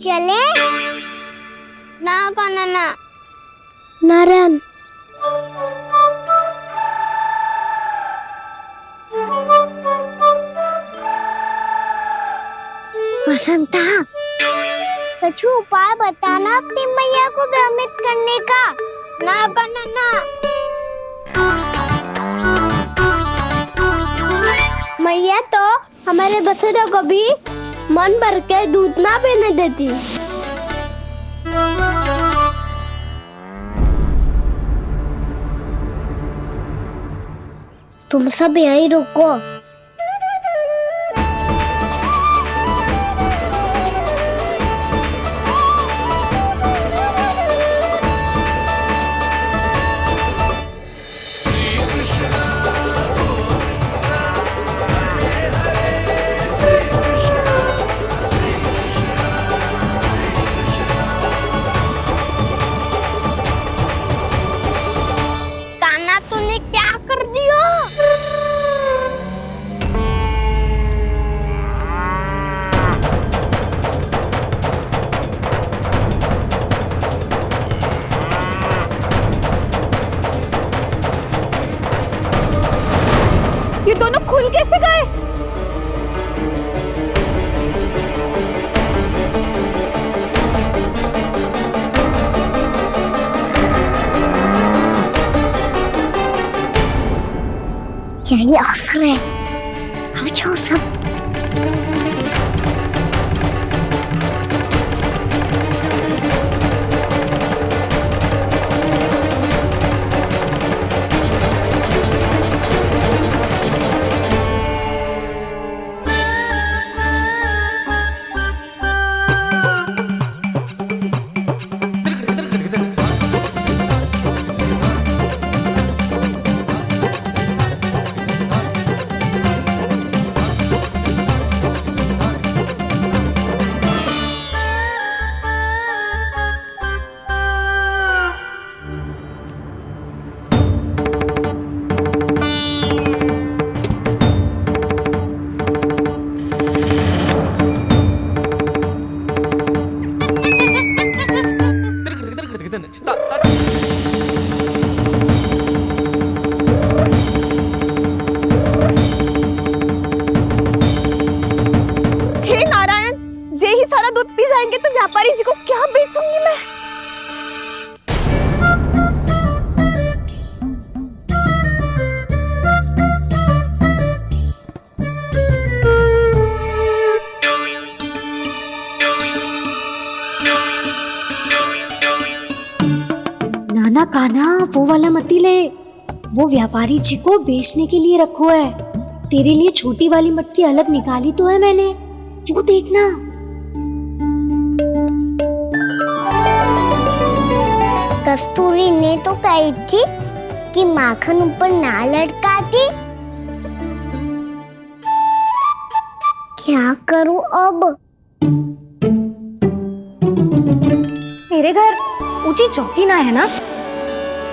चले ना काना ना नारायण बसंता कुछ उपाय बताना अपनी मैया को भ्रमित करने का। ना काना ना मैया तो हमारे बसुरों को भी मन भर के दूध ना पीने देती। तुम सब यहीं रुको। कान्हा तूने क्या कर दिया? ये दोनों खुल कैसे गए? यही अवसर है, आ जाओ सब। हे नारायण, ये ही सारा दूध पी जाएंगे तो व्यापारी जी को क्या बेचूंगी मैं? नाना कान्हा वो वाला मत ले, वो व्यापारी जी को बेचने के लिए रखो है। तेरे लिए छोटी वाली मटकी अलग निकाली तो है मैंने, वो देखना। कस्तूरी ने तो कही थी कि माखन ऊपर ना लटकाती। क्या करूं अब? मेरे घर ऊंची चौकी ना है ना,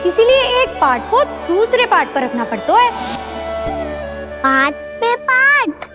इसीलिए एक पार्ट को दूसरे पार्ट पर रखना पड़ता है। पाठ पे पाठ।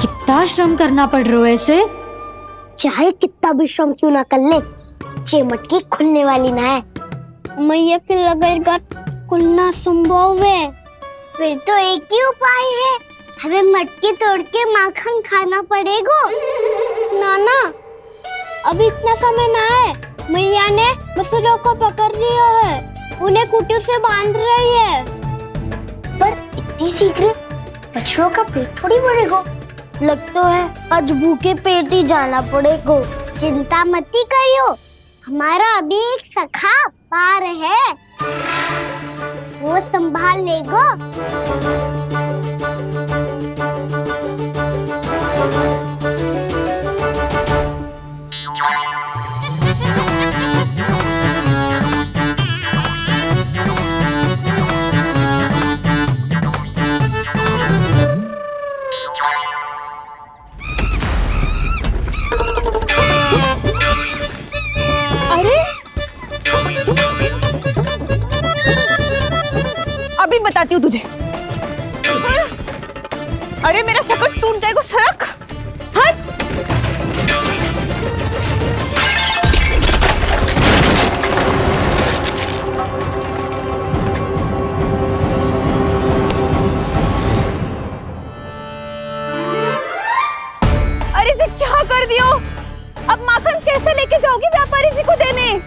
कितना श्रम करना पड़ रहा है इसे। चाहे कितना भी श्रम क्यों ना कर ले, ये मटकी खुलने वाली ना है। मैया के लगेगा खुलना संभव है। फिर तो एक ही उपाय है, हमें मटकी तोड़ के माखन खाना पड़ेगा। नाना, अभी इतना समय ना है। मैया ने बसुरों को पकड़ लिया है, उन्हें कुटिया से बांध रही है। पर इतनी शीघ्र बछड़ों का पेट थोड़ी भरेगा। लगता है आज भूखे पेट ही जाना पड़ेगा। चिंता मत करियो, हमारा अभी एक सखा पार है, वो संभाल लेगा। अभी बताती हूँ तुझे। अरे मेरा शकट टूट जाएगा, सरक हट। अरे जी क्या कर दियो, अब माखन कैसे लेके जाओगी व्यापारी जी को देने?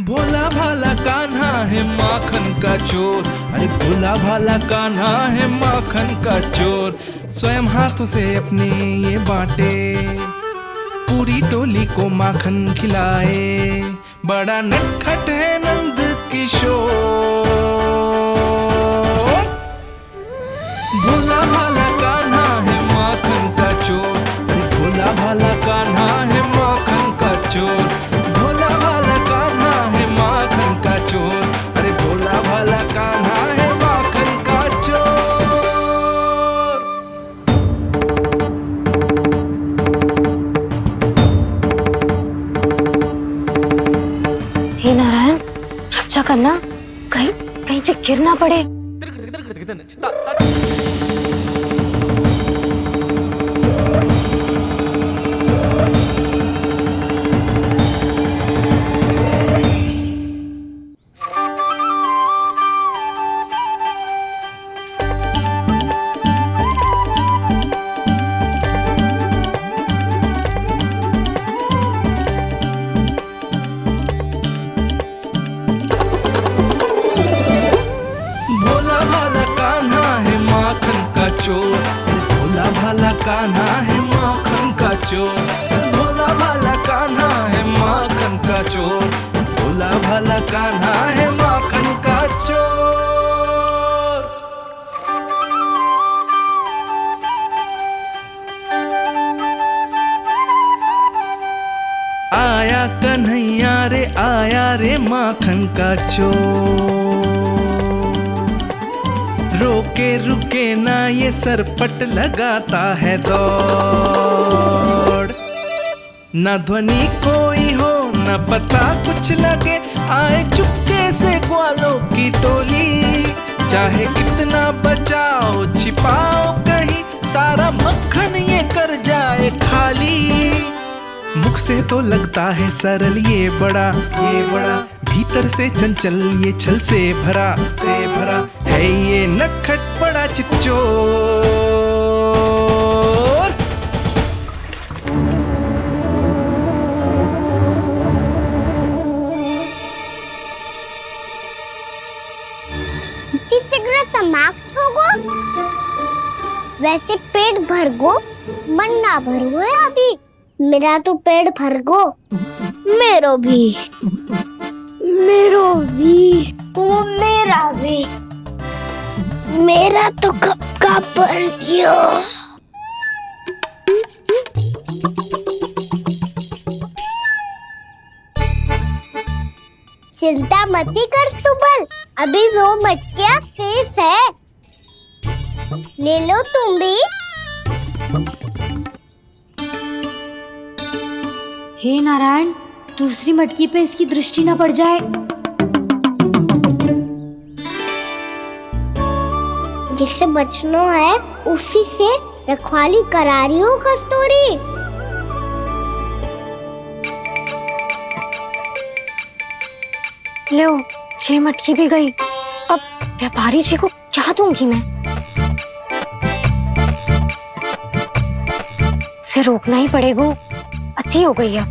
भोला भाला कान्हा है माखन का चोर, अरे भोला भाला कान्हा है माखन का चोर। स्वयं हाथों से अपने ये बांटे, पूरी टोली को माखन खिलाए। बड़ा नटखट है नंद किशोर। भोला भाला कान्हा है माखन का चोर, अरे भोला भाला कान्हा है माखन का चोर। भोला भाला कान्हा है माखन का चोर, अरे भोला भाला कान्हा है माखन का चोर। हे नारायण, रक्षा करना, कहीं कहीं से गिर ना पड़े। भोला भाला कान्हा है माखन का चोर, भोला भाला कान्हा है माखन का चोर। भोला भाला कान्हा है माखन का चोर। आया कन्हैया रे आया रे माखन का चोर। रोके रुके ना ये सरपट लगाता है दौड़। ना ध्वनि कोई हो ना पता कुछ लगे, आए चुपके से ग्वालों की टोली। चाहे कितना बचाओ छिपाओ कहीं, सारा मक्खन ये कर जाए खाली। मुख से तो लगता है सरल ये बड़ा भीतर से चंचल ये छल से भरा है ये नटखट बड़ा चिच्चोर। तीसरा समाप्त होगो, वैसे पेट भर गो मन ना भर गो है अभी। मेरा तो पेट भर गो, मेरो भी वो मेरा भी, मेरा तो कब का भर गया। चिंता मत कर सुबल, अभी 2 मटकियाँ शेष है, ले लो तुम भी। हे नारायण, दूसरी मटकी पे इसकी दृष्टि न पड़ जाए। जिससे बचना है उसी से रखवाली करा रही हो कस्तूरी। लो, 6 मटकी भी गई, अब व्यापारी जी को क्या दूंगी मैं? इसे रोकना ही पड़ेगा, अति हो गई है।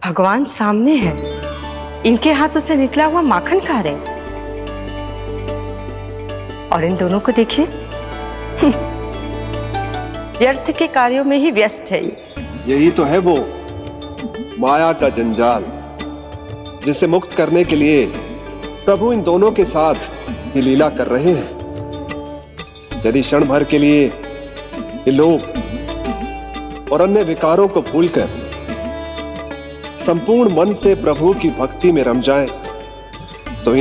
भगवान सामने है, इनके हाथों से निकला हुआ माखन खा रहे। और इन दोनों को देखिए, व्यर्थ के कार्यों में ही व्यस्त है ये। यही तो है वो माया का जंजाल, जिसे मुक्त करने के लिए प्रभु इन दोनों के साथ ये लीला कर रहे हैं। यदि क्षण भर के लिए ये लोग और अन्य विकारों को भूलकर संपूर्ण मन से प्रभु की भक्ति में रम जाएं, तो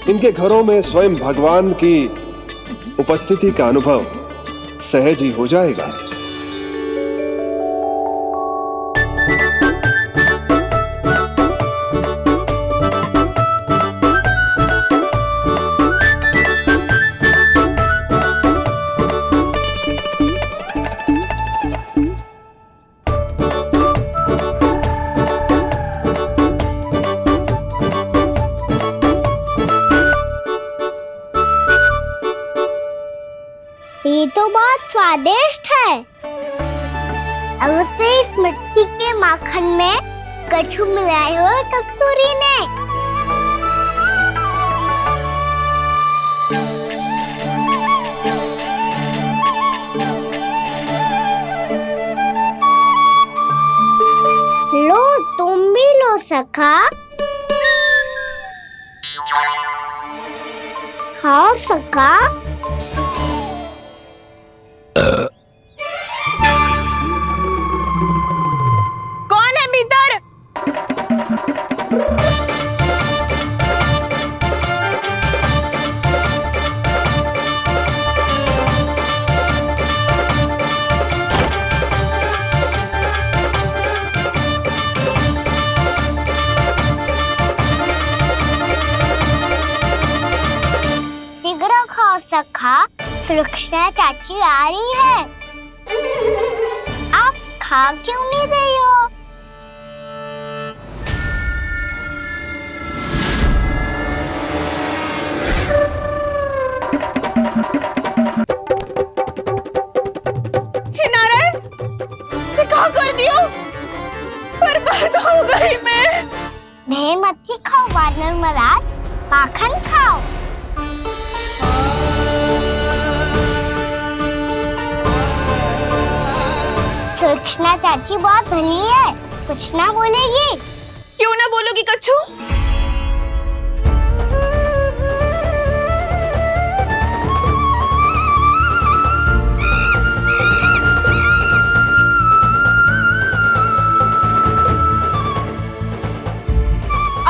इनके घरों में स्वयं भगवान की उपस्थिति का अनुभव सहज ही हो जाएगा। ये तो बहुत स्वादिष्ट है। अवश्य इस मिट्टी के माखन में कछु मिलाए हुए कस्तूरी ने। लो, तुम भी लो सखा। खाओ सखा। कौन है भीतर? शीघ्र खाओ सखा, सुलक्षणा चाची आ रही है। आप खा क्यों नहीं रही हो? हे नारायण, ये क्या कर दियो? बर्बाद हो गई मैं। मच्छी खाओ वानर महाराज, माखन खाओ। सुलक्षणा चाची बहुत भली है, कुछ ना बोलेगी। क्यों ना बोलोगी कच्छू?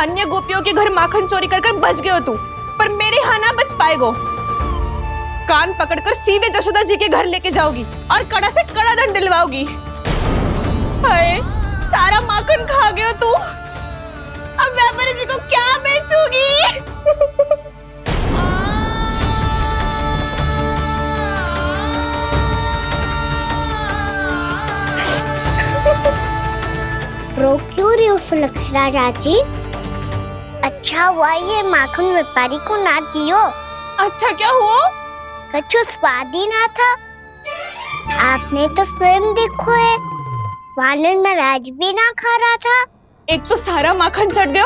अन्य गोपियों के घर माखन चोरी कर बच गए हो तू, पर मेरे यहाँ ना बच पाएगो। कान पकड़कर सीधे जशोदा जी के घर लेके जाओगी और कड़ा से कड़ा दंड दिलवाओगी। हाय, सारा माखन खा गए हो तू। अब व्यापारी जी को क्या बेचोगी? रो क्यों रही हो सुलक्षणा चाची? अच्छा हुआ ये माखन व्यापारी को ना दियो। अच्छा क्या हुआ? कछु स्वाद ही ना था। आपने तो स्वयं देखो है, वानर महाराज भी ना खा रहा था। एक तो सारा माखन चढ़ गया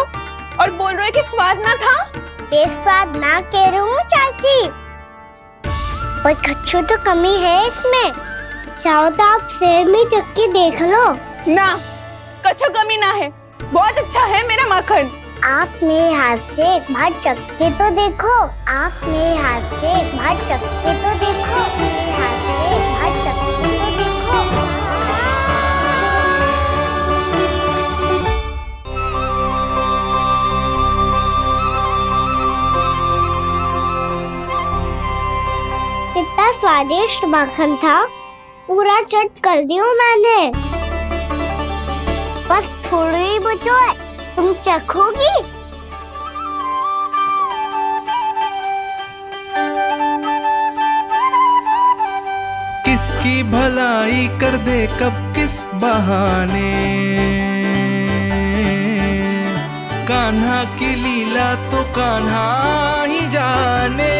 और बोल रहे कि स्वाद ना था। बेस्वाद ना कह रही हूँ चाची, पर कछु तो कमी है इसमें। चाहो तो आप सेब में चक्की देख लो। ना, कछु कमी ना है, बहुत अच्छा है मेरा माखन। आप मेरे हाथ से एक बार चक्के तो देखो। आप मेरे हाथ से एक बार चक्के तो देखो। मेरे हाथ से एक बार चक्के तो देखो। कितना स्वादिष्ट माखन था, पूरा चट कर दिया मैंने। बस थोड़ी ही बचो है, तुम चखोगी? किसकी भलाई कर दे कब किस बहाने, कान्हा की लीला तो कान्हा ही जाने।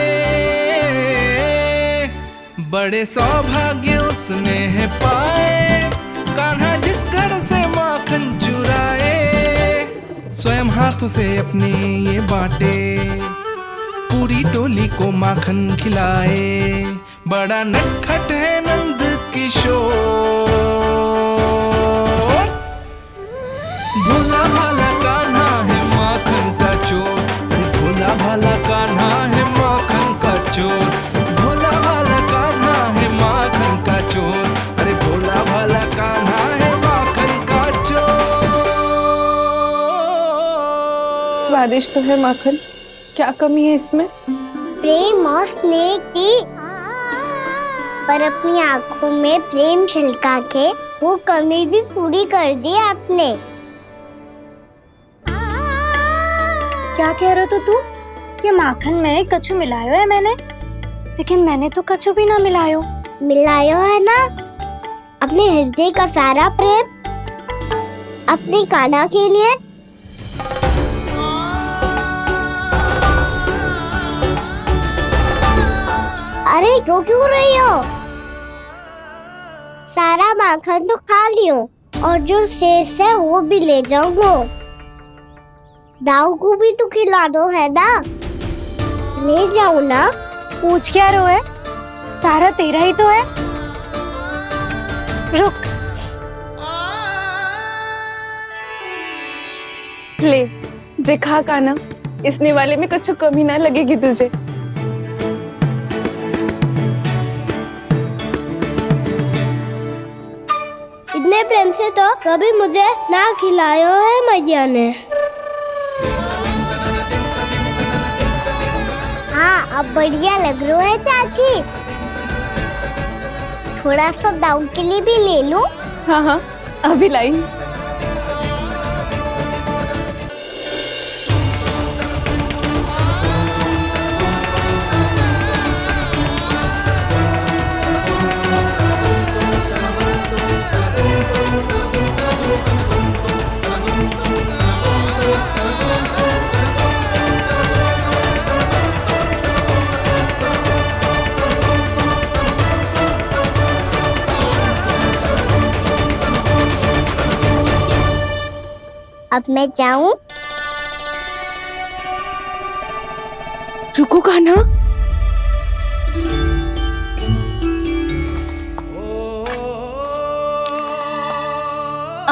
बड़े सौभाग्य उसने है पाए, कान्हा जिस घर से माखन चुराए, स्वयं हाथों से अपने ये बांटे। पूरी टोली को माखन खिलाए। बड़ा नटखट है नंद किशोर, भोला भाला कान्हा है माखन का चोर। अरे भोला भाला कान्हा है माखन का चोर, भोला भाला कान्हा है माखन का चोर। अरे भोला भाला कान्हा है माखन का चोर। स्वादिष्ट तो है माखन, क्या कमी है इसमें? प्रेम और स्नेह की, पर अपनी आंखों में प्रेम छलका के वो कमी भी पूरी कर दी आपने। क्या कह रहे हो तू? ये माखन में कछु मिलायो है मैंने, लेकिन मैंने तो कछु भी ना मिलायो। मिलायो है ना अपने हृदय का सारा प्रेम अपनी कान्हा के लिए। अरे रो क्यों रही हो? सारा माखन तो खा लियो और जो शेष है वो भी ले जाऊंगा। दाऊ को भी तो खिला दो, है ना? ले जाओ ना। पूछ क्या रो है, सारा तेरा ही तो है। रुक, ले जे खा कान्हा, इसने वाले में कुछ कमी ना लगेगी तुझे। इतने प्रेम से तो कभी मुझे ना खिलायो है मैया ने। हाँ, अब बढ़िया लग रहा है चाची। थोड़ा सा दाऊ के लिए भी ले लूं। हाँ हाँ, अभी लाई। अब मैं जाऊं? रुको कान्हा,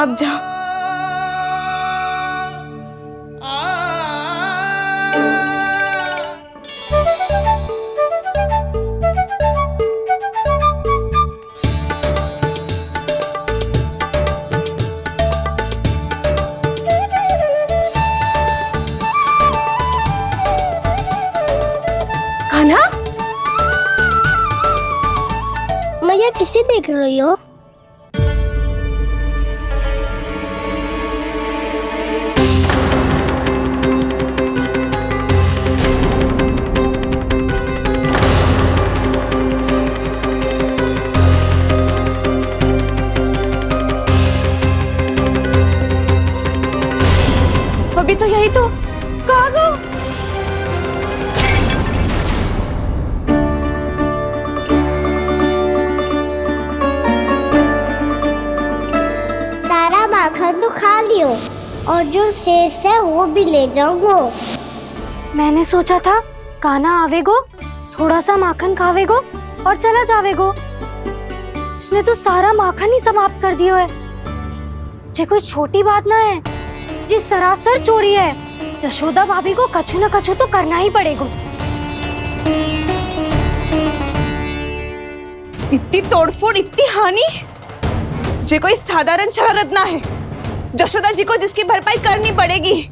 अब जा। कान्हा, मैया किसे देख रही हो? अभी तो यही तो। कहाँ गो? सारा माखन तो खा लियो और जो शेष है वो भी ले जाऊंगा। मैंने सोचा था कान्हा आवेगो, थोड़ा सा माखन खावेगो और चला जावेगो। इसने तो सारा माखन ही समाप्त कर दिया है। ये कोई छोटी बात ना है, जी सरासर चोरी है। यशोदा भाभी को कछु न कछु तो करना ही पड़ेगा। इतनी तोड़फोड़, इतनी हानि, ये कोई साधारण शरारत ना है। यशोदा जी को जिसकी भरपाई करनी पड़ेगी।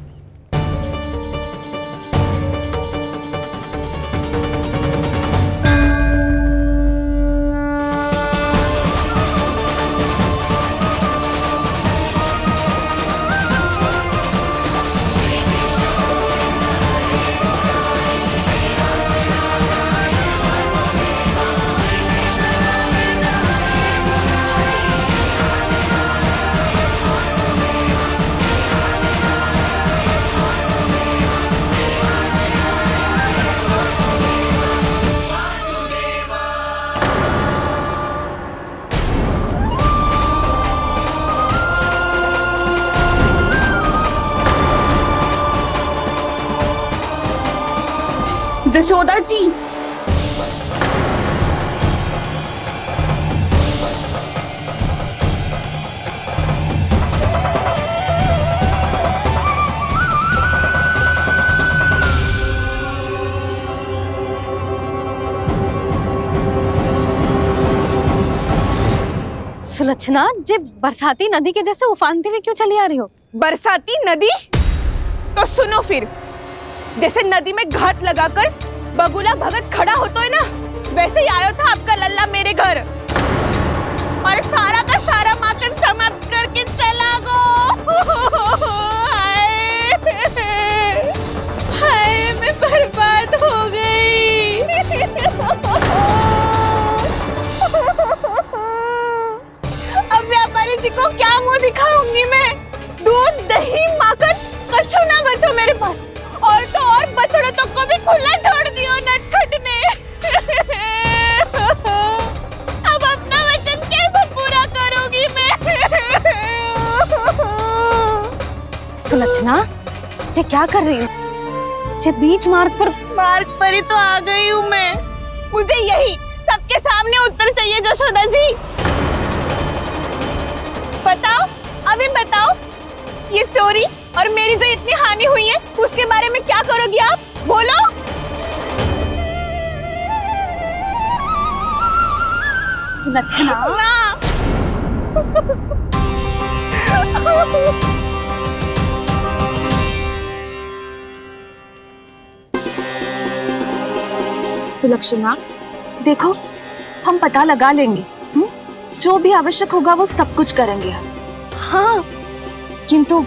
जशोदा जी, सुलक्षणा, जे बरसाती नदी के जैसे उफानते हुए क्यों चली आ रही हो? बरसाती नदी? तो सुनो फिर, जैसे नदी में घात लगाकर बगुला भगत खड़ा होता है ना, वैसे ही आया था आपका लल्ला मेरे घर और सारा का सारा माखन समाप्त करके चला गो। हाय, मैं बर्बाद हो गई। अब व्यापारी जी को क्या मुंह दिखाऊंगी मैं? दूध, दही, माखन, कछु ना बचो मेरे पास। और तो और बछड़े तो को भी खुला छोड़ दियो नटखट ने। अब अपना वचन कैसे पूरा करूंगी मैं? सुलक्षणा, ये क्या कर रही हो? ये बीच मार्ग पर ही तो आ गई हूँ मैं। मुझे यही सबके सामने उत्तर चाहिए जशोदा जी। बताओ, अभी बताओ, ये चोरी और मेरी जो इतनी हानि हुई है उसके बारे में क्या करोगी आप? बोलो। सुलक्षणा, सुलक्षणा, देखो, हम पता लगा लेंगे। जो भी आवश्यक होगा वो सब कुछ करेंगे हम। हाँ, किंतु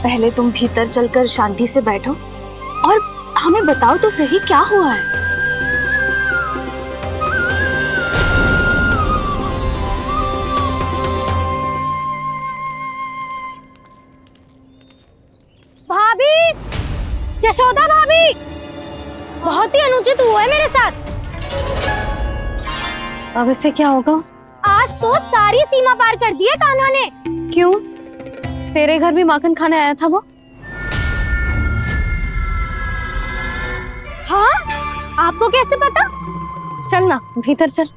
पहले तुम भीतर चलकर शांति से बैठो और हमें बताओ तो सही क्या हुआ है। भाभी, यशोदा भाभी, बहुत ही अनुचित हुआ है मेरे साथ। अब इससे क्या होगा? आज तो सारी सीमा पार कर दी है कान्हा ने। क्यों? तेरे घर भी माखन खाने आया था वो? हाँ, आपको कैसे पता? चल ना, भीतर चल।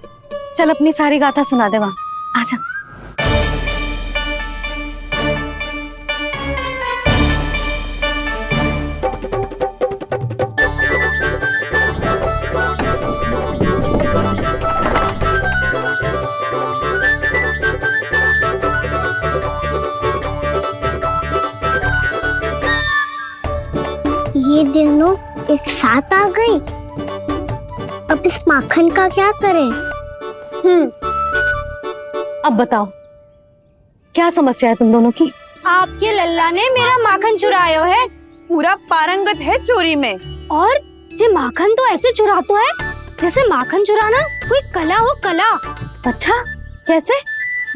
चल अपनी सारी गाथा सुना दे वहां। आजा। ये दोनों एक साथ आ गई। अब इस माखन का क्या करें? अब बताओ, क्या समस्या है तुम दोनों की? आपके लल्ला ने मेरा माखन चुरायो है। पूरा पारंगत है चोरी में। और जे माखन तो ऐसे चुरातो है जैसे माखन चुराना कोई कला हो, कला। अच्छा, कैसे?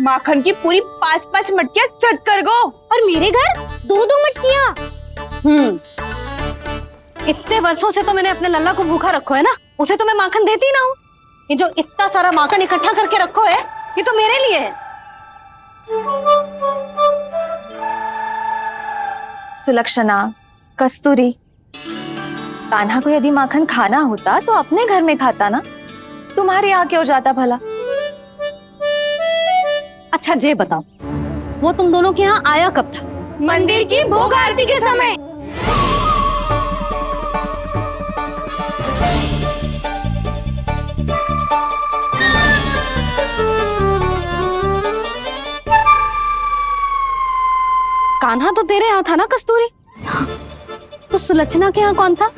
माखन की पूरी 5-5 मटकियां चट कर गो। और मेरे घर 2-2 मटकियां। इतने वर्षों से तो मैंने अपने लल्ला को भूखा रखो है ना, उसे तो मैं माखन देती ना हूँ। ये जो इतना सारा माखन इकट्ठा करके रखो है, ये तो मेरे लिए है। सुलक्षणा, कस्तूरी, कान्हा को यदि माखन खाना होता तो अपने घर में खाता ना, तुम्हारे यहाँ क्यों जाता भला? अच्छा, ये बताओ, वो तुम दोनों के यहाँ आया कब था? मंदिर की भोग आरती के समय। कान्हा तो तेरे यहाँ था ना कस्तूरी? तो सुलक्षणा के यहाँ कौन था?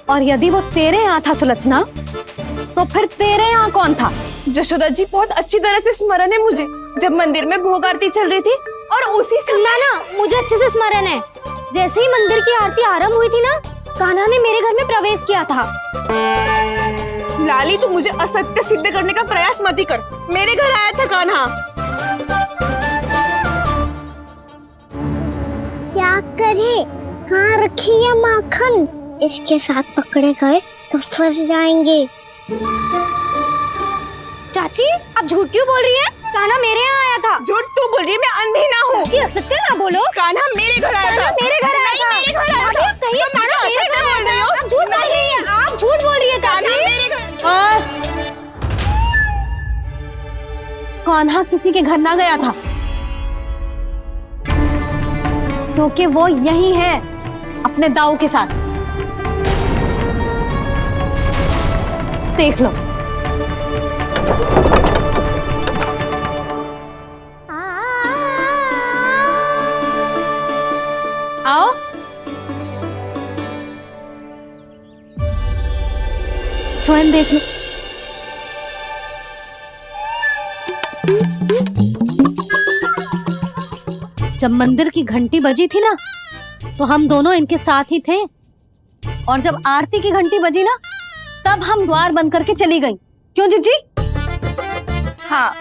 और यदि वो तेरे यहाँ था सुलक्षणा, तो फिर तेरे यहाँ कौन था? जशोदा जी, बहुत अच्छी तरह से स्मरण है मुझे, जब मंदिर में भोग आरती चल रही थी और उसी समय ना, मुझे अच्छे से स्मरण है। जैसे ही मंदिर की आरती आरंभ हुई थी ना, कान्हा ने मेरे घर में प्रवेश किया था। लाली, तू मुझे असत्य सिद्ध करने का प्रयास मत ही कर। मेरे घर आया था कान्हा। क्या करे? कहाँ रखी है माखन? इसके साथ पकड़े गए तो फंस जाएंगे। चाची, आप झूठ क्यों बोल रही हैं? कान्हा मेरे यहाँ आया था। झूठ तू बोल रही है? मैं अंधी ना हूँ। चाची, असत्य ना बोलो। कान्हा मेरे घर आया था। मेरे घर आया था। मेरे घर आया था। कहिए, कान्हा मेरे घर आया था। आप झूठ बोल रही हैं। आप झूठ बोल रही हैं। कान्हा किसी के घर ना गया था, क्योंकि वो यही है अपने दाऊ के साथ। देख लो। आओ। स्वयं देख लो। जब मंदिर की घंटी बजी थी ना, तो हम दोनों इनके साथ ही थे, और जब आरती की घंटी बजी ना, तब हम द्वार बंद करके चली गई। क्यों जीजी? हाँ,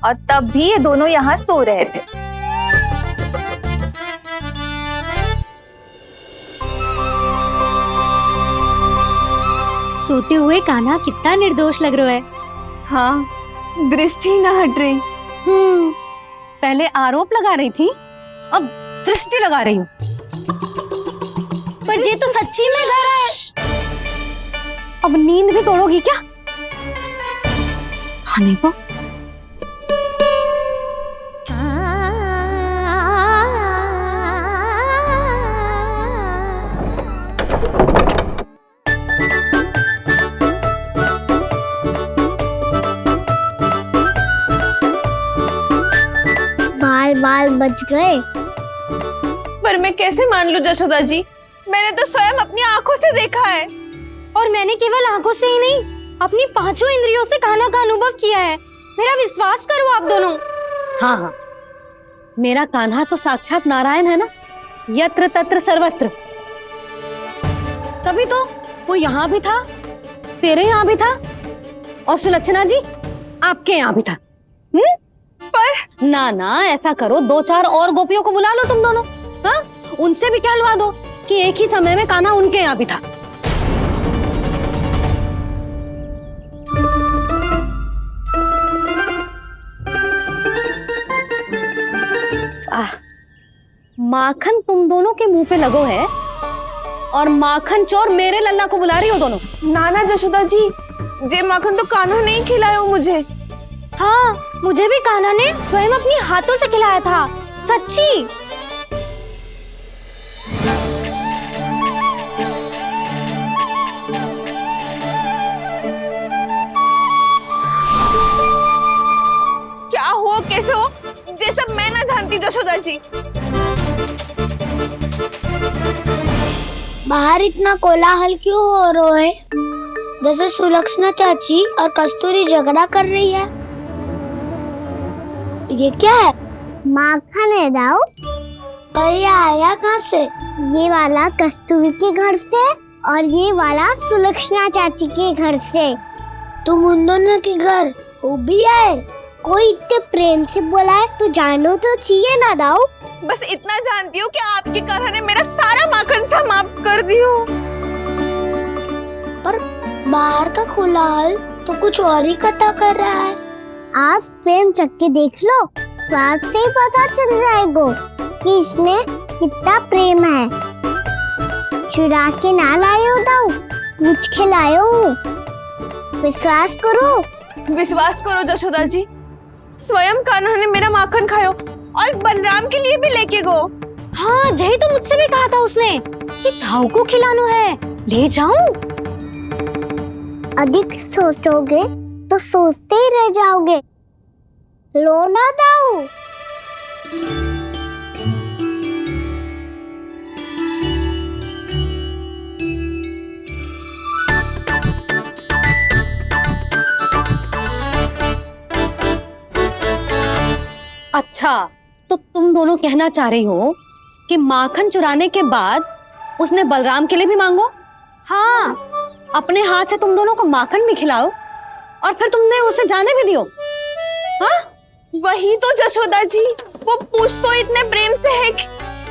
और तब भी ये दोनों यहाँ सो रहे थे। सोते हुए कान्हा कितना निर्दोष लग रहा है। हाँ, दृष्टि ना हट रही। पहले आरोप लगा रही थी, अब दृष्टि लगा रही हूँ। पर ये तो सच्ची में घर है। अब नींद भी तोड़ोगी क्या? हनी को बाल बाल बच गए। पर मैं कैसे मान लूं जशोदा जी? मैंने तो स्वयं अपनी आंखों से देखा है। और मैंने केवल आंखों से ही नहीं, अपनी पांचों इंद्रियों से कान्हा का अनुभव किया है। मेरा विश्वास करो आप दोनों। हाँ हाँ, मेरा कान्हा तो साक्षात नारायण है ना, यत्र तत्र सर्वत्र। तभी तो वो यहाँ भी था, तेरे यहाँ भी था, और सुलक्षणा जी आपके यहाँ भी था। पर ना ना, ऐसा करो, 2-4 और गोपियों को बुला लो तुम दोनों। हाँ, उनसे भी कहलवा दो कि एक ही समय में कान्हा उनके यहाँ भी था। माखन तुम दोनों के मुंह पे लगो है, और माखन चोर मेरे लल्ला को बुला रही हो दोनों। नाना जशोदा जी, जे माखन तो कान्हा नहीं खिलाया मुझे। हाँ, मुझे भी कान्हा ने स्वयं अपनी हाथों से खिलाया था, सच्ची। क्या हो, कैसे हो, ये सब मैं ना जानती जशोदा जी। बाहर इतना कोलाहल क्यों हो रहा है? जैसे सुलक्षणा चाची और कस्तूरी झगड़ा कर रही है। ये क्या है? माखन है दाऊ। और ये आया कहाँ से? ये वाला कस्तूरी के घर से और ये वाला सुलक्षणा चाची के घर से। तुम उन दोनों के घर हो भी आए? कोई इतने प्रेम से बोला है तो जानो तो चाहिए ना दाऊ। बस इतना जानती हूँ कि आपके कान्हा ने मेरा सारा माखन समाप्त कर दियो। पर बाहर का कोलाहल तो कुछ और ही कथा कर रहा है। आप स्वयं चख के देख लो, तो आपसे ही पता चल जाएगा कि इसमें कितना प्रेम है। चुरा के ना लाए हो दाऊ, पूछ के लाए हो। विश्वास करो जशोदा जी, स्वयं कान्हा ने मेरा माखन खायो और बलराम के लिए भी लेके गो। हाँ, यही तो मुझसे भी कहा था उसने कि दाऊ को खिलाना है, ले जाऊं। अधिक सोचोगे तो सोचते ही रह जाओगे। लो ना दाऊ। अच्छा, तो तुम दोनों कहना चाह रही हो कि माखन चुराने के बाद उसने बलराम के लिए भी मांगो? हाँ, अपने हाथ से तुम दोनों को माखन भी खिलाओ और फिर तुमने उसे जाने भी दियो। हाँ, वही तो जशोदा जी, वो पूछ तो इतने प्रेम से है कि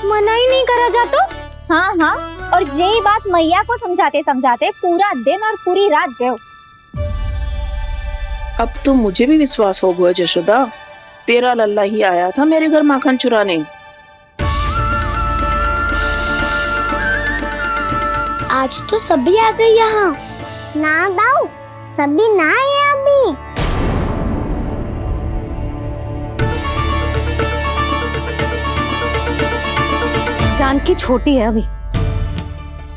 मना ही नहीं करा जाता। हाँ हाँ, और यही बात मैया को समझाते समझाते पूरा दिन और पूरी रात गए। अब तो मुझे भी विश्वास हो गया जशोदा, तेरा लल्ला ही आया था मेरे घर माखन चुराने। आज तो सभी आ गए यहाँ। ना दाऊ, सभी ना आए अभी। जानकी छोटी है अभी,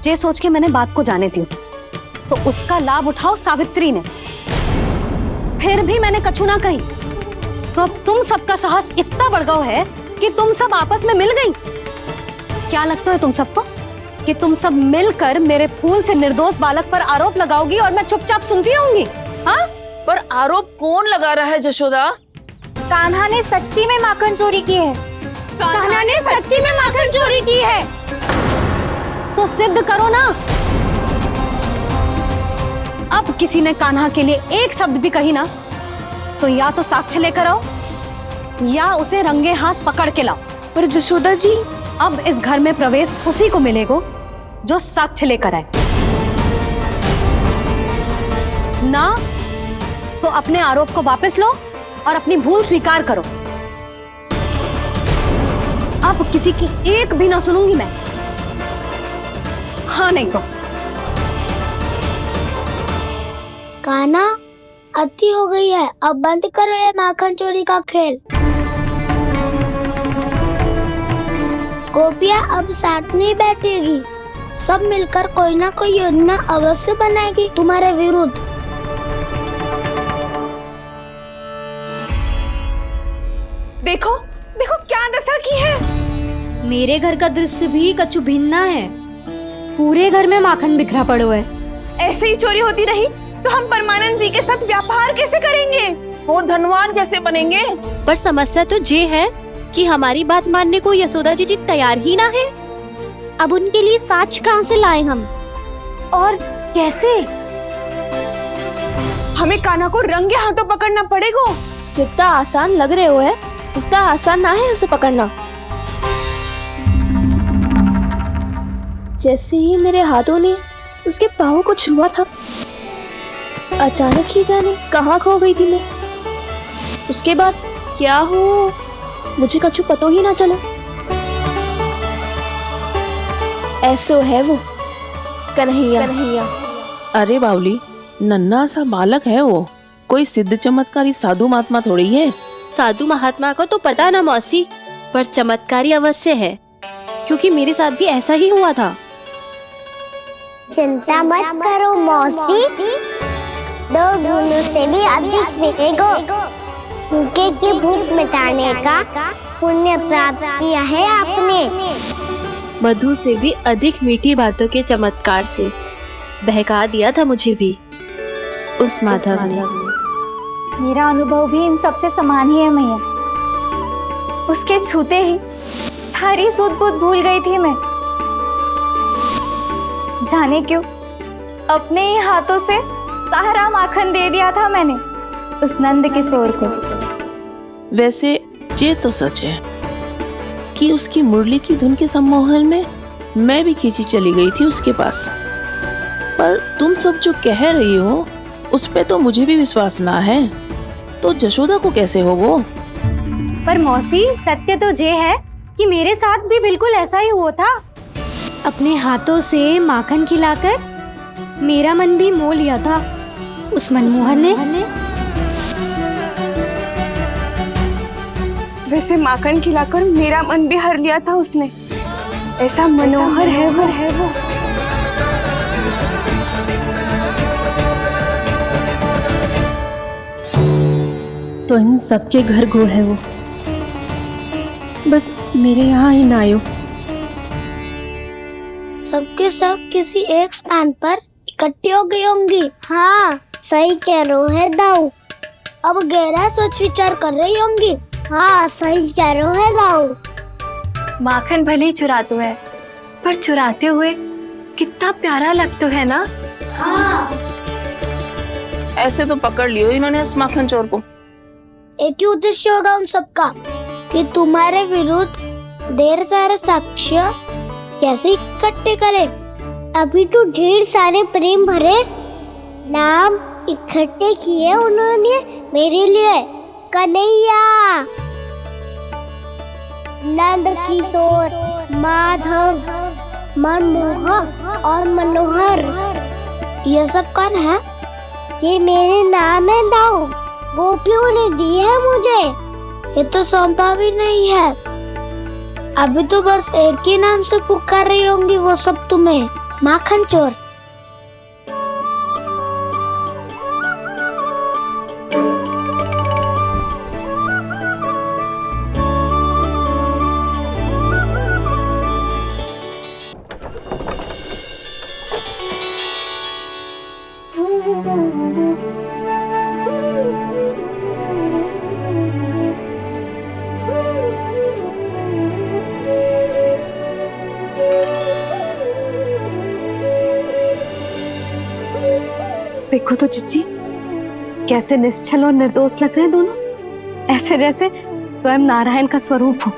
जे सोच के मैंने बात को जाने दी तो उसका लाभ उठाओ सावित्री ने। फिर भी मैंने कछु ना कही तो अब तुम सबका साहस इतना बढ़ गया है कि तुम सब आपस में मिल गई। क्या लगता है तुम सबको कि तुम सब मिलकर मेरे फूल से निर्दोष बालक पर आरोप लगाओगी और मैं चुपचाप सुनती रहूंगी? हाँ, पर आरोप कौन लगा रहा है जशोदा? कान्हा ने सच्ची में माखन चोरी की है। कान्हा ने सच्ची में माखन चोरी की है तो सिद्ध करो ना। अब किसी ने कान्हा के लिए एक शब्द भी कही ना तो या तो साक्ष्य लेकर आओ या उसे रंगे हाथ पकड़ के लाओ। पर जशोदा जी, अब इस घर में प्रवेश उसी को मिलेगा जो साक्ष्य लेकर आए। ना तो अपने आरोप को वापस लो और अपनी भूल स्वीकार करो। अब किसी की एक भी ना सुनूंगी मैं। हाँ नहीं तो कान्हा, अति हो गई है, अब बंद करो ये माखन चोरी का खेल। गोपियाँ अब साथ नहीं बैठेगी, सब मिलकर कोई ना कोई योजना अवश्य बनाएगी तुम्हारे विरुद्ध। देखो देखो क्या दशा की है। मेरे घर का दृश्य भी कछु भिन्न है। पूरे घर में माखन बिखरा पड़ो है। ऐसे ही चोरी होती रही तो हम परमानंद जी के साथ व्यापार कैसे करेंगे और धनवान कैसे बनेंगे? पर समस्या तो ये है कि हमारी बात मानने को यशोदा जी तैयार ही ना है। अब उनके लिए साक्ष्य कहाँ से लाएं हम? और कैसे? हमें कान्हा को रंगे हाथों पकड़ना पड़ेगा। जितना आसान लग रहे हो है उतना आसान ना है उसे पकड़ना। जैसे ही मेरे हाथों ने उसके पाँव को छुआ था, अचानक ही जाने कहाँ खो गई थी मैं। उसके बाद क्या हो मुझे कछु पतो ही ना चला। ऐसो है वो कन्हैया। अरे बावली, नन्हा सा बालक है वो, कोई सिद्ध चमत्कारी साधु महात्मा थोड़ी है। साधु महात्मा को तो पता ना मौसी, पर चमत्कारी अवश्य है, क्योंकि मेरे साथ भी ऐसा ही हुआ था। चिंता मत करो मौसी, 2 गुणों से भी अधिक मिलेगा। भूखे की भूख मिटाने का पुण्य प्राप्त किया है आपने। मधु से भी अधिक मीठी बातों के चमत्कार से बहका दिया था मुझे भी उस माधव ने। मेरा अनुभव भी इन सबसे समान ही है मैया। उसके छूते ही सारी सूध बूध भूल गई थी मैं। जाने क्यों अपने ही हाथों से सारा माखन दे दिया था मैंने उस नंद किशोर को। वैसे ये तो सच है कि उसकी मुरली की धुन के सम्मोहन में मैं भी खींची चली गई थी उसके पास। पर तुम सब जो कह रही हो उस पे तो मुझे भी विश्वास ना है, तो जशोदा को कैसे होगा? पर मौसी, सत्य तो ये है कि मेरे साथ भी बिल्कुल ऐसा ही हुआ था। अपने हाथों से माखन खिलाकर मेरा मन भी मोह लिया था उस मनमोहन ने। वैसे माखन खिलाकर मेरा मन भी हर लिया था उसने। ऐसा मनोहर है वो। तो इन सबके घर गो है वो, बस मेरे यहाँ ही ना आयो। सबके सब किसी एक स्थान पर इकट्ठी हो गई होंगी। हाँ, सही कह रहे है दाऊ। अब गहरा सोच विचार कर रही होंगी। हाँ, सही कह रहे है दाऊ। माखन भले ही चुराते है, पर चुराते हुए कितना प्यारा लगता है ना। हाँ, ऐसे तो पकड़ लियो इन्होंने उस माखन चोर को। एक ही उद्देश्य होगा उन सबका कि तुम्हारे विरुद्ध ढेर सारे साक्ष्य कैसे इकट्ठे करे। अभी तो ढेर सारे प्रेम भरे नाम इकट्ठे किए उन्होंने मेरे लिए। कन्हैया, नंद किशोर, माधव, मनमोहक और मनोहर, ये सब कौन है? ये मेरे नाम है दाऊ। गोपियों ने दी है मुझे, ये तो सौंपा भी नहीं है। अभी तो बस एक ही नाम से पुकार रही होंगी वो सब तुम्हें, माखन चोर। देखो तो जीजी, कैसे निश्चल और निर्दोष लग रहे हैं दोनों, ऐसे जैसे स्वयं नारायण का स्वरूप हो।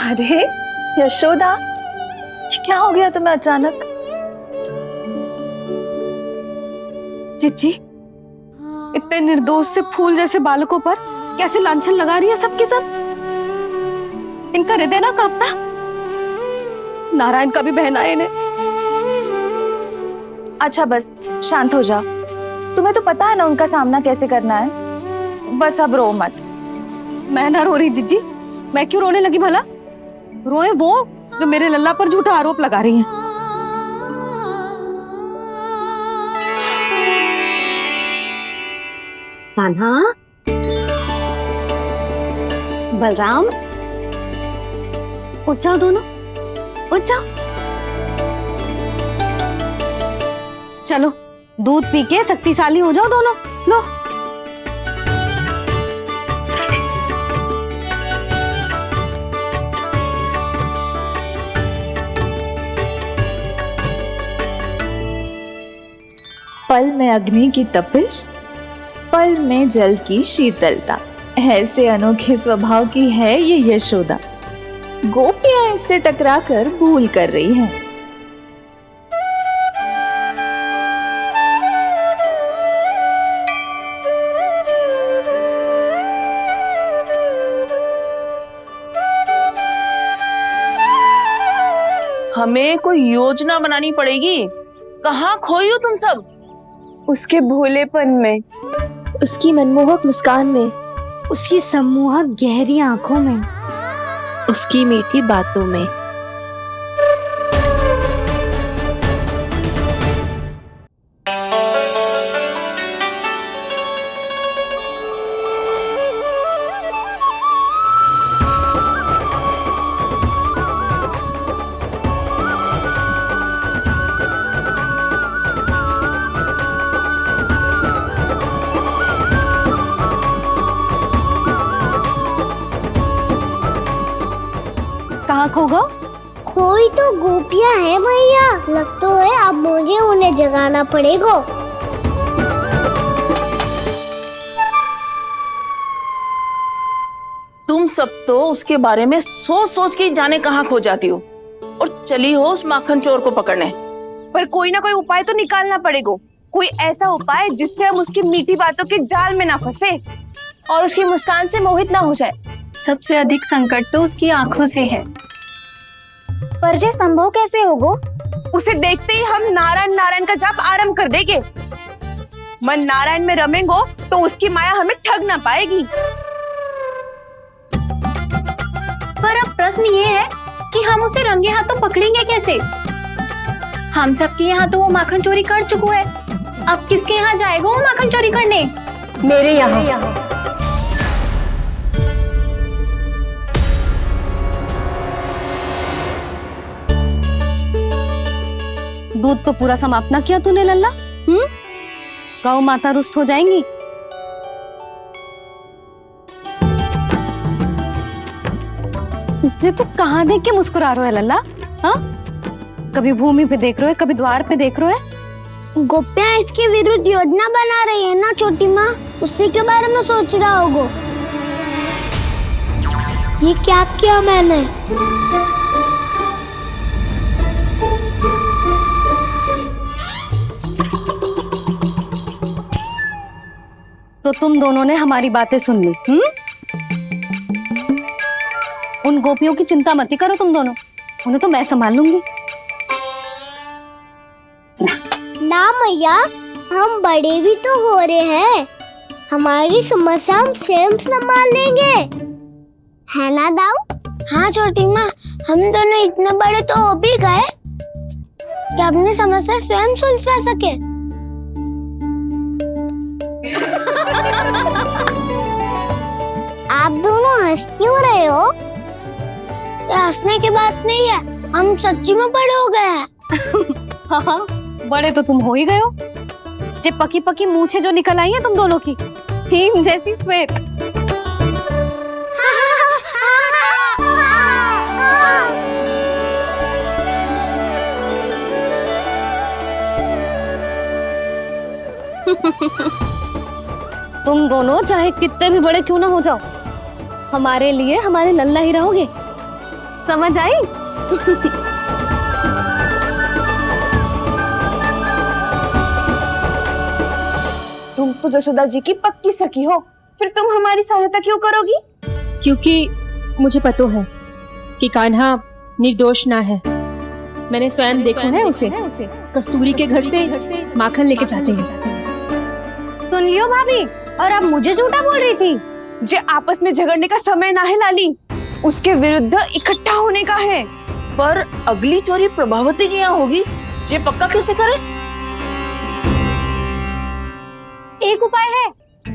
अरे यशोदा, ये क्या हो गया तुम्हें अचानक? जीजी, इतने निर्दोष से फूल जैसे बालकों पर कैसे लांछन लगा रही है सबके सब। इनका हृदय ना कांपता? नारायण का भी बहना है इन्हें। अच्छा बस शांत हो जाओ, तुम्हें तो पता है ना उनका सामना कैसे करना है। बस अब रो मत। मैं ना रो रही जीजी, मैं क्यों रोने लगी भला? रोए वो जो मेरे लल्ला पर झूठा आरोप लगा रही हैं। कान्हा, बलराम, उठ जाओ दोनों, उठ जाओ। चलो दूध पी के शक्तिशाली हो जाओ दोनों। लो। पल में अग्नि की तपिश, पल में जल की शीतलता, ऐसे अनोखे स्वभाव की है ये यशोदा। गोपियां इससे टकराकर भूल कर रही हैं। हमें कोई योजना बनानी पड़ेगी। कहाँ खोई हो तुम सब? उसके भोलेपन में, उसकी मनमोहक मुस्कान में, उसकी सम्मोहक गहरी आंखों में, उसकी मीठी बातों में। कहाँ खो गो? खोई तो गोपियां हैं भैया, लगता है अब मुझे उन्हें जगाना पड़ेगा। तुम सब तो उसके बारे में सोच सोच के जाने कहाँ खो जाती हो और चली हो उस माखन चोर को पकड़ने। पर कोई ना कोई उपाय तो निकालना पड़ेगा, कोई ऐसा उपाय जिससे हम उसकी मीठी बातों के जाल में ना फंसे और उसकी मुस्कान से मोहित ना हो जाए। सबसे अधिक संकट तो उसकी आंखों से है। पर ये संभव कैसे होगा? उसे देखते ही हम नारायण नारायण का जाप आरंभ कर देंगे। मन नारायण में रमेंगो तो उसकी माया हमें ठग ना पाएगी। पर अब प्रश्न ये है कि हम उसे रंगे हाथों पकड़ेंगे कैसे? हम सबके यहाँ तो वो माखन चोरी कर चुका है, अब किसके यहाँ जाएगा वो माखन चोरी करने? मेरे यहाँ। दूध तो पूरा समाप्त ना किया तूने लल्ला। गौ माता रुष्ट हो जाएंगी। जे तू कहाँ देख के मुस्कुरा रहे हो लल्ला? हाँ, कभी भूमि पे देख रहे हो, कभी द्वार पे देख रहे हो। गोपियां इसके विरुद्ध योजना बना रही है ना छोटी माँ, उसी के बारे में सोच रहा होगा। ये क्या किया मैंने? तो तुम दोनों ने हमारी बातें सुन ली। उन गोपियों की चिंता मत करो तुम दोनों, उन्हें तो मैं संभाल लूंगी। ना मैया, हम बड़े भी तो हो रहे हैं, हमारी समस्या हम स्वयं संभाल लेंगे, है ना दाऊ? हाँ छोटी माँ, हम दोनों इतने बड़े तो हो भी गए कि अपनी समस्या स्वयं सुलझा सके। आप दोनों हंस क्यों रहे हो? ये हंसने की बात नहीं है, हम सच्ची में बड़े हो गए हैं। हाँ, बड़े तो तुम हो ही गए हो। जे पकी पकी मूछें जो निकल आई हैं तुम दोनों की, हिम जैसी श्वेत। तुम दोनों चाहे कितने भी बड़े क्यों ना हो जाओ, हमारे लिए हमारे लल्ला ही रहोगे, समझ आई? तुम तो जशोदा जी की पक्की सखी हो, फिर तुम हमारी सहायता क्यों करोगी? क्योंकि मुझे पता है कि कान्हा निर्दोष ना है। मैंने स्वयं देखा है उसे कस्तूरी के घर से माखन लेके जाते हैं। सुन लियो भाभी, और अब मुझे झूठा बोल रही थी। जे आपस में झगड़ने का समय ना है लाली, उसके विरुद्ध इकट्ठा होने का है। पर अगली चोरी प्रभावती की यहाँ होगी, जे पक्का कैसे करे? एक उपाय है,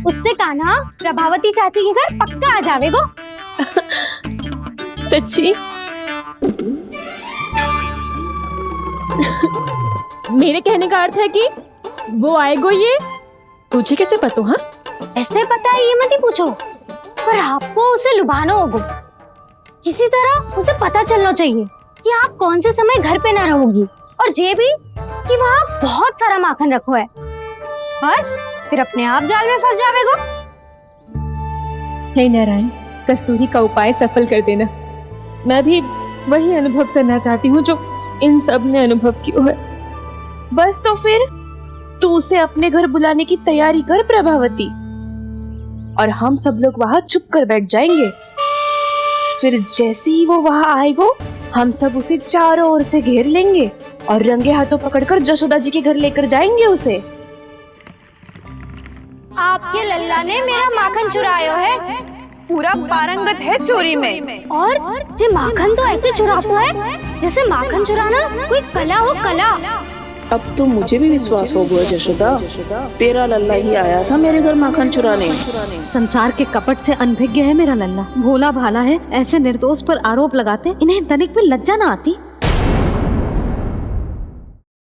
उससे कान्हा प्रभावती चाची के घर पक्का आ जावेगो। सच्ची? मेरे कहने का अर्थ है कि वो आएगो, ये तुझे कैसे पता? हाँ, ऐसे पता है ये मत ही पूछो, पर आपको उसे लुभाना होगा। किसी तरह उसे पता चलना चाहिए कि आप कौन से समय घर पे ना रहोगी, और ये भी कि वहाँ बहुत सारा माखन रखो है। बस फिर अपने आप जाल में फंस जावेगो। हे नारायण, कस्तूरी का उपाय सफल कर देना। मैं भी वही अनुभव करना चाहती हूँ जो इन सब ने अनुभव किया है। बस तो फिर तू उसे अपने घर बुलाने की तैयारी कर प्रभावती, और हम सब लोग वहाँ चुप कर बैठ जाएंगे। फिर जैसे ही वो वहाँ आएगो, हम सब उसे चारों ओर से घेर लेंगे और रंगे हाथों पकड़कर जशोदा जी के घर लेकर जाएंगे उसे। आपके लल्ला ने मेरा माखन चुरायो है, पूरा पारंगत है चोरी में। और जे माखन तो ऐसे चुराता है जैसे माखन चुराना कोई कला हो, कला। अब तो मुझे भी विश्वास हो गया जशोदा, तेरा लल्ला ही आया था मेरे घर माखन चुराने। संसार के कपट से अनभिज्ञ है मेरा लल्ला, भोला भाला है। ऐसे निर्दोष पर आरोप लगाते इन्हें तनिक भी लज्जा ना आती।